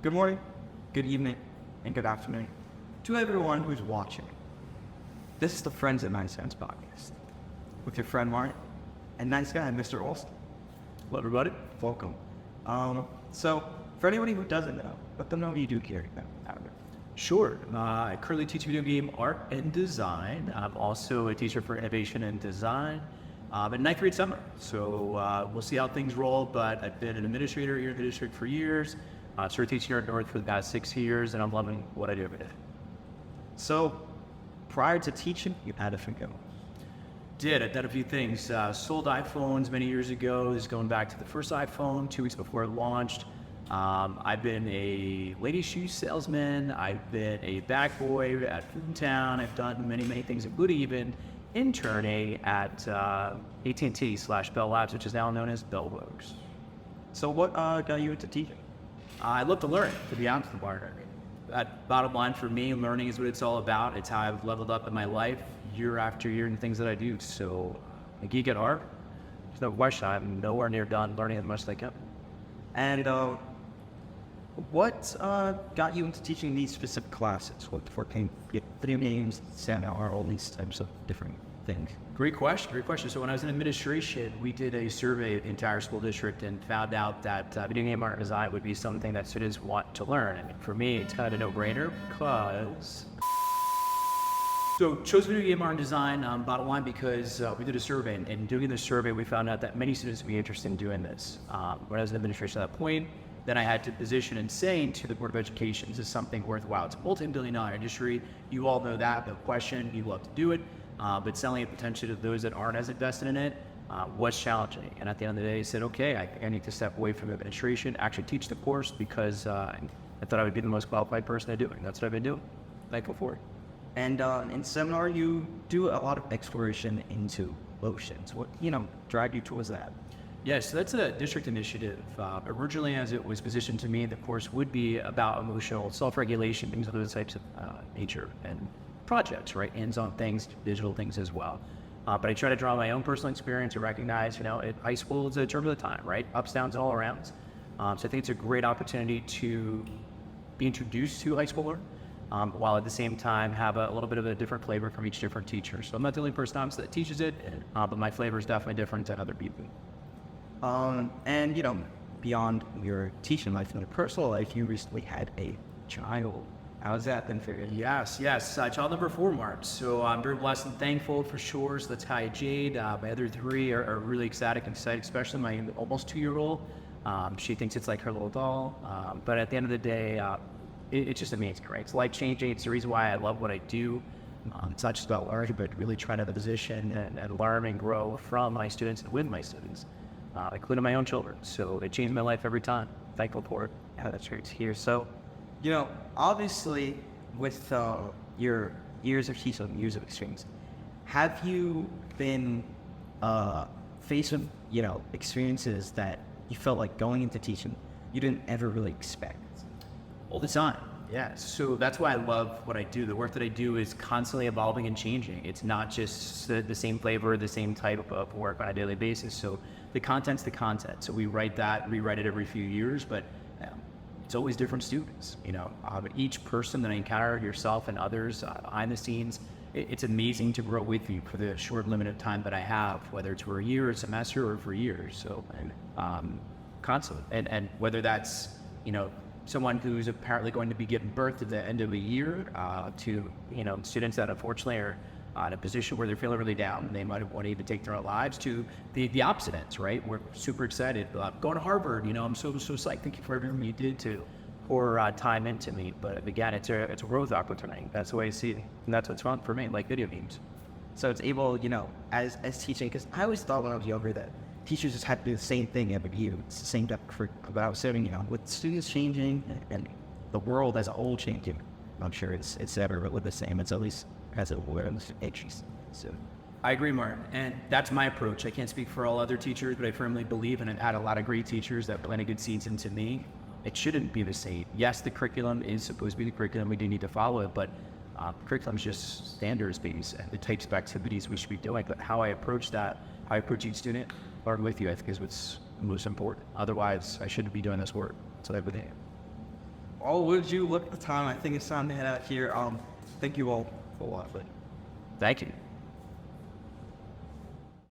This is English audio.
Good morning, good evening, and good afternoon to everyone who's watching. This is the Friends at MHSN podcast with your friend Martin and nice guy, Mr. Alston. Hello, everybody. Welcome. So, for anybody who doesn't know, let them know what you do here out there. Sure. I currently teach video game art and design. I'm also a teacher for innovation and design at ninth grade summer. So we'll see how things roll, but I've been an administrator here in the district for years. Started teaching here at North for the past 6 years, and I'm loving what I do every day. So, prior to teaching, you had a few goals. I've done a few things. Sold iPhones many years ago. This is going back to the first iPhone, 2 weeks before it launched. I've been a ladies' shoe salesman. I've been a bag boy at Middletown. I've done many things, including even interning at AT&T/Bell Labs, which is now known as Bell Works. So what got you into teaching? I love to learn, to be honest with you. That bottom line for me, learning is what it's all about. It's how I've leveled up in my life year after year in the things that I do. So a geek at art, there's no question. I'm nowhere near done learning as much as I can. And what got you into teaching these specific classes? What for video games, seminar, all these types of different things? Great question. So when I was in administration, we did a survey of the entire school district and found out that video game art and design would be something that students want to learn. I mean, for me, it's kind of a no-brainer because... So chose video game art and design, bottom line, because we did a survey, and doing the survey, we found out that many students would be interested in doing this. When I was in administration at that point, then I had to position and say to the Board of Education, this is something worthwhile. It's a multi-billion-dollar industry. You all know that, no question. You love to do it. But selling it potentially to those that aren't as invested in it was challenging. And at the end of the day, I said, okay, I need to step away from administration, actually teach the course because I thought I would be the most qualified person to do it. And that's what I've been doing. Thankful for it. And in seminar, you do a lot of exploration into emotions. What, dragged you towards that? Yes, so that's a district initiative. Originally, as it was positioned to me, the course would be about emotional self-regulation, things of those types of nature and projects, right? Hands-on things, digital things as well. But I try to draw my own personal experience and recognize, high school is a turbulent time, right? Ups, downs, all around. So I think it's a great opportunity to be introduced to high schooler, while at the same time have a little bit of a different flavor from each different teacher. So I'm not the only person that teaches it, but my flavor is definitely different than other people. And beyond your teaching life and your personal life, you recently had a child. How's that been for you? Yes. Child number 4, Mark. So I'm very blessed and thankful for sure. So that's Kai Jade. My other 3 are really excited, especially my almost 2-year-old. She thinks it's like her little doll. But at the end of the day, it's just amazing, right? It's life-changing. It's the reason why I love what I do. It's not just about learning, but really trying to position and learn and grow from my students and with my students, including my own children. So it changed my life every time. Thankful for it. Yeah, that's great to hear. So, obviously, with your years of teaching, years of experience, have you been faced with, experiences that you felt like going into teaching you didn't ever really expect? All the time. Yeah. So that's why I love what I do. The work that I do is constantly evolving and changing. It's not just the same flavor, the same type of work on a daily basis. So the content's the content. So we rewrite it every few years, but it's always different students. Each person that I encounter, yourself and others behind the scenes, it's amazing to grow with you for the short limited time that I have, whether it's for a year, a semester, or for years. So constantly, and whether that's someone who's apparently going to be giving birth at the end of a year to students that unfortunately are in a position where they're feeling really down and they might want to even take their own lives, to the opposite ends, right? We're super excited. Going to Harvard, I'm so psyched. Thank you for everything you did to pour time into me. But again, it's a growth opportunity. That's the way I see it. And that's what's fun for me, like video games. So it's able, as teaching, because I always thought when I was younger that teachers just had to do the same thing every year. It's the same stuff for about 7, with students changing and the world as a whole changing. I'm sure it's ever with the same. It's at least as it were in the ages. So I agree, Martin, and that's my approach. I can't speak for all other teachers, but I firmly believe, and I've had a lot of great teachers that planted good seeds into me. It shouldn't be the same. Yes, the curriculum is supposed to be the curriculum. We do need to follow it, but curriculum is just standards-based and the types of activities we should be doing. But how I approach that, how I approach each student, learn with you, I think is what's most important. Otherwise, I shouldn't be doing this work. So every day. Oh, would you look at the time? I think it's time to head out here. Thank you all for watching. Thank you.